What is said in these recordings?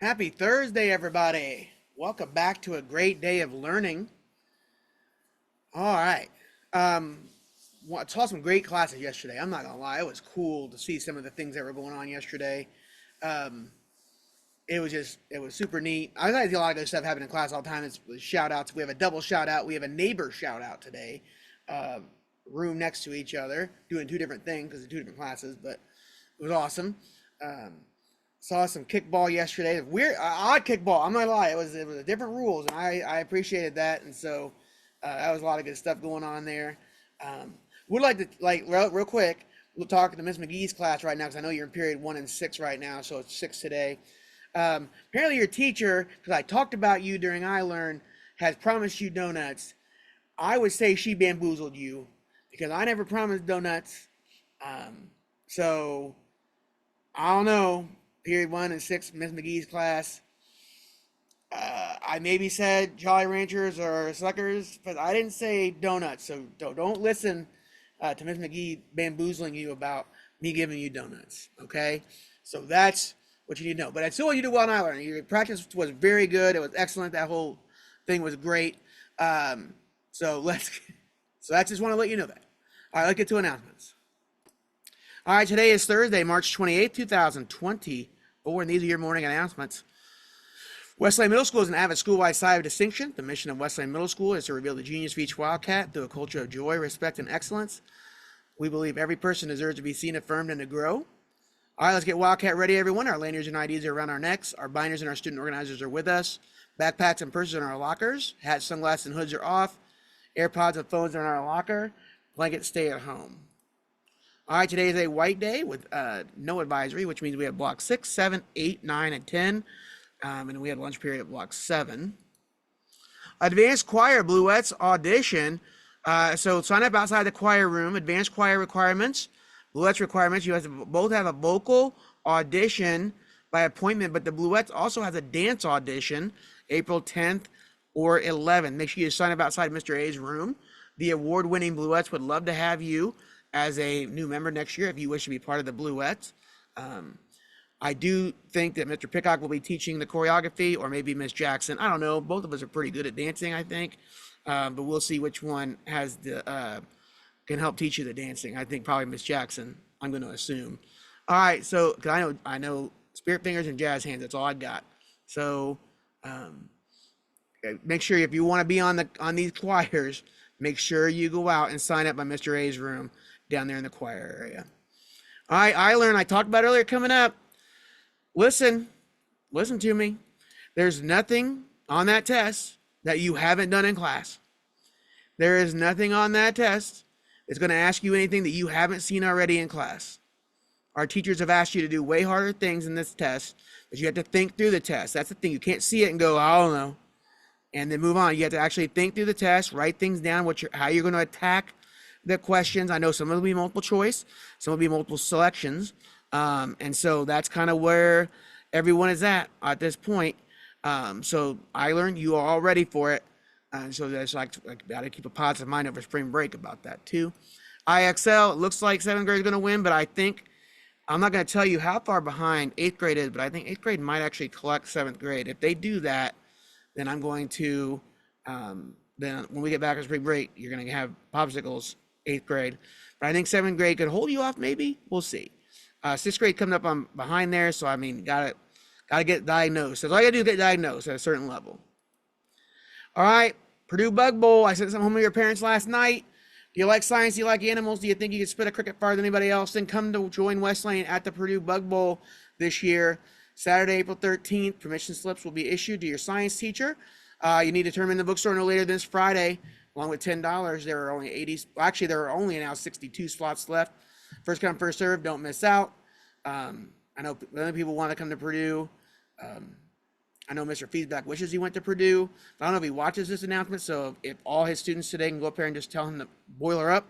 Happy Thursday, everybody. Welcome back to a great day of learning. All right. Um, Taught some great classes yesterday. I'm not gonna lie, it was cool to see some of the things that were going on yesterday. Um, it was super neat. I like a lot of good stuff happening in class all the time. It's shout outs. We have a double shout out. We have a neighbor shout out today. Uh, Room next to each other, doing two different things because they're two different classes, but it was awesome. Um, Saw some kickball yesterday. Weird, odd kickball. I'm not gonna lie. It was different rules, and I appreciated that. And so that was a lot of good stuff going on there. Um, would like to real quick. We'll talk to Miss McGee's class right now because I know you're in period 1 and 6 right now, so it's 6 today. Apparently, your teacher, because I talked about you during iLearn, has promised you donuts. I would say she bamboozled you because I never promised donuts. Um, so I don't know. Period 1 and 6, Miss McGee's class. I maybe said Jolly Ranchers or Suckers, but I didn't say donuts. So don't listen to Miss McGee bamboozling you about me giving you donuts. Okay, so that's what you need to know. But I still want you to do well in iLearn. Your practice was very good. It was excellent. That whole thing was great. Um, so let's. So I just want to let you know that. All right, let's get to announcements. All right, today is Thursday, March 28th, 2024, and these are your morning announcements. Wesleyan Middle School is an avid school-wide sign of distinction. The mission of Wesleyan Middle School is to reveal the genius of each Wildcat through a culture of joy, respect, and excellence. We believe every person deserves to be seen, affirmed, and to grow. All right, let's get Wildcat ready, everyone. Our lanyards and IDs are around our necks. Our binders and our student organizers are with us. Backpacks and purses are in our lockers. Hats, sunglasses, and hoods are off. AirPods and phones are in our locker. Blankets stay at home. All right, today is a white day with no advisory, which means we have block 6, 7, 8, 9, and 10. And we had lunch period at block 7. Advanced choir Bluettes audition. So sign up outside the choir room. Advanced choir requirements. Bluettes requirements. You have to both have a vocal audition by appointment, but the Bluettes also has a dance audition April 10th or 11th. Make sure you sign up outside Mr. A's room. The award-winning Bluettes would love to have you as a new member next year if you wish to be part of the Bluettes. I do think that Mr. Pickock will be teaching the choreography, or maybe Miss Jackson. I don't know. Both of us are pretty good at dancing, I think. But we'll see which one has the can help teach you the dancing. I think probably Miss Jackson, I'm going to assume. All right, so 'cause I know Spirit Fingers and Jazz Hands. That's all I got. So make sure if you want to be on these choirs, make sure you go out and sign up by Mr. A's room down there in the choir area. All right, iLearn, I talked about earlier coming up. Listen to me. There's nothing on that test that you haven't done in class. There is nothing on that test that's going to ask you anything that you haven't seen already in class. Our teachers have asked you to do way harder things in this test, but you have to think through the test. That's the thing. You can't see it and go, I don't know, and then move on. You have to actually think through the test, write things down, how you're going to attack the questions. I know some will be multiple choice, some will be multiple selections. And so that's kind of where everyone is at this point. So iLearn, you are all ready for it. So that's like got to keep a positive mind over spring break about that too. IXL, it looks like 7th grade is going to win, but I think, I'm not going to tell you how far behind 8th grade is, but I think 8th grade might actually collect 7th grade. If they do that, then I'm going to, then when we get back from spring break, you're going to have popsicles 8th grade. But I think 7th grade could hold you off maybe. We'll see. 6th grade coming up on behind there, so I mean, gotta get diagnosed. That's all you gotta do is get diagnosed at a certain level. All right, Purdue Bug Bowl. I sent some home to your parents last night. Do you like science? Do you like animals? Do you think you can spit a cricket farther than anybody else? Then come to join Wesleyan at the Purdue Bug Bowl this year. Saturday, April 13th. Permission slips will be issued to your science teacher. You need to turn them in the bookstore no later than this Friday, along with $10. There are only 80. Actually, there are only now 62 slots left. First come, first serve. Don't miss out. I know other people want to come to Purdue. I know Mr. Feedback wishes he went to Purdue. I don't know if he watches this announcement, so if all his students today can go up there and just tell him to boil her up,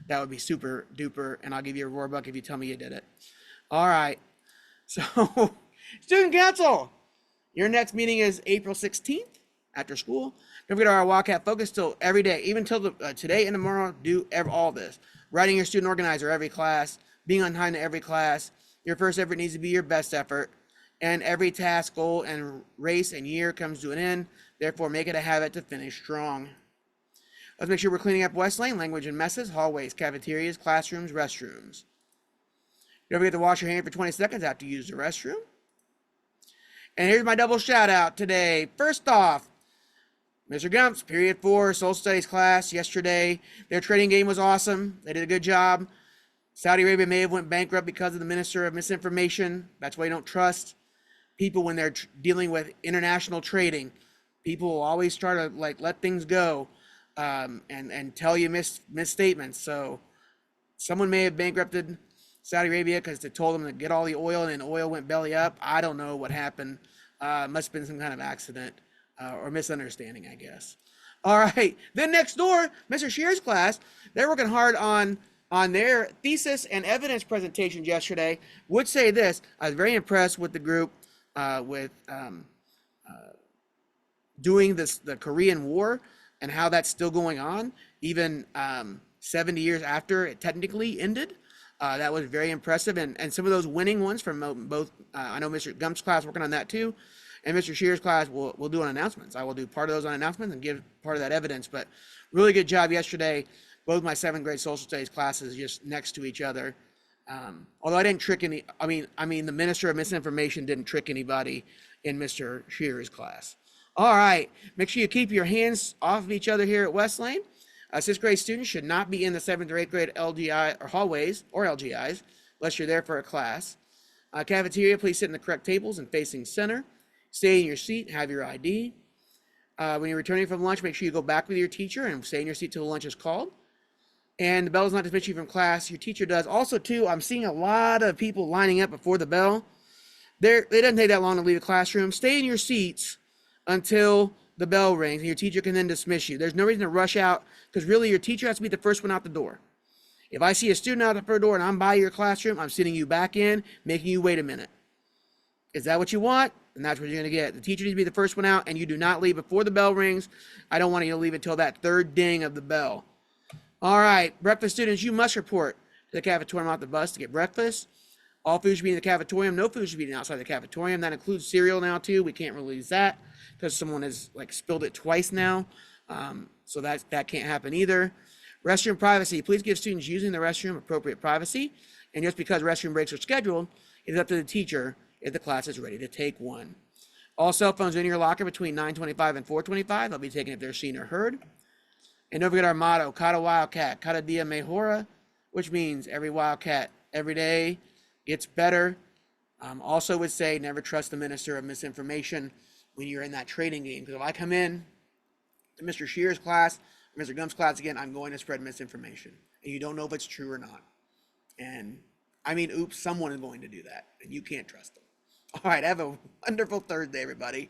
that would be super duper, and I'll give you a roar buck if you tell me you did it. All right. So, student council, your next meeting is April 16th after school. Don't forget our Wildcat Focus till every day, even till today and tomorrow, do all this. Writing your student organizer every class, being on time to every class. Your first effort needs to be your best effort. and every task, goal, and race and year comes to an end. Therefore, make it a habit to finish strong. Let's make sure we're cleaning up West Lane, language and messes, hallways, cafeterias, classrooms, restrooms. Don't forget to wash your hand for 20 seconds after you use the restroom. And here's my double shout out today. First off, Mr. Gump's Period 4 Social Studies class yesterday. Their trading game was awesome. They did a good job. Saudi Arabia may have went bankrupt because of the Minister of Misinformation. That's why you don't trust people when they're dealing with international trading. People will always try to let things go and tell you misstatements. So someone may have bankrupted Saudi Arabia because they told them to get all the oil and then oil went belly up. I don't know what happened. Must have been some kind of accident or misunderstanding, I guess. All right. Then next door, Mr. Shear's class, they're working hard on their thesis and evidence presentations yesterday. Would say this, I was very impressed with the group with doing the Korean War and how that's still going on, even 70 years after it technically ended. That was very impressive, and some of those winning ones from both, I know Mr. Gump's class working on that too, and Mr. Shear's class will do on announcements. I will do part of those on announcements and give part of that evidence, but really good job yesterday. Both my 7th grade social studies classes just next to each other. Although I didn't trick any, I mean the Minister of Misinformation didn't trick anybody in Mr. Shear's class. All right, make sure you keep your hands off of each other here at West Lane. 6th grade students should not be in the 7th or 8th grade LGI or hallways or LGIs unless you're there for a class. Cafeteria, please sit in the correct tables and facing center. Stay in your seat, have your ID. When you're returning from lunch, make sure you go back with your teacher and stay in your seat till lunch is called. And the bell does not dismiss you from class. Your teacher does. Also, too, I'm seeing a lot of people lining up before the bell. It doesn't take that long to leave the classroom. Stay in your seats until the bell rings, and your teacher can then dismiss you. There's no reason to rush out, because really your teacher has to be the first one out the door. If I see a student out the front door and I'm by your classroom, I'm sitting you back in, making you wait a minute. Is that what you want? And that's what you're going to get. The teacher needs to be the first one out, and you do not leave before the bell rings. I don't want you to leave until that third ding of the bell. All right, breakfast students, you must report to the cafetorium off the bus to get breakfast. All food should be in the cafetorium. No food should be outside the cafetorium. That includes cereal now, too. We can't release that because someone has spilled it twice now. So that can't happen either. Restroom privacy. Please give students using the restroom appropriate privacy. And just because restroom breaks are scheduled, it's up to the teacher if the class is ready to take one. All cell phones in your locker between 9:25 and 4:25. They'll be taken if they're seen or heard. And don't forget our motto, Cada Wildcat, Cada Dia Mejora, which means every wildcat, every day gets better. Also would say never trust the Minister of Misinformation when you're in that trading game. Because if I come in to Mr. Shear's class, or Mr. Gump's class again, I'm going to spread misinformation. And you don't know if it's true or not. And I mean, oops, someone is going to do that. And you can't trust them. All right, have a wonderful Thursday, everybody.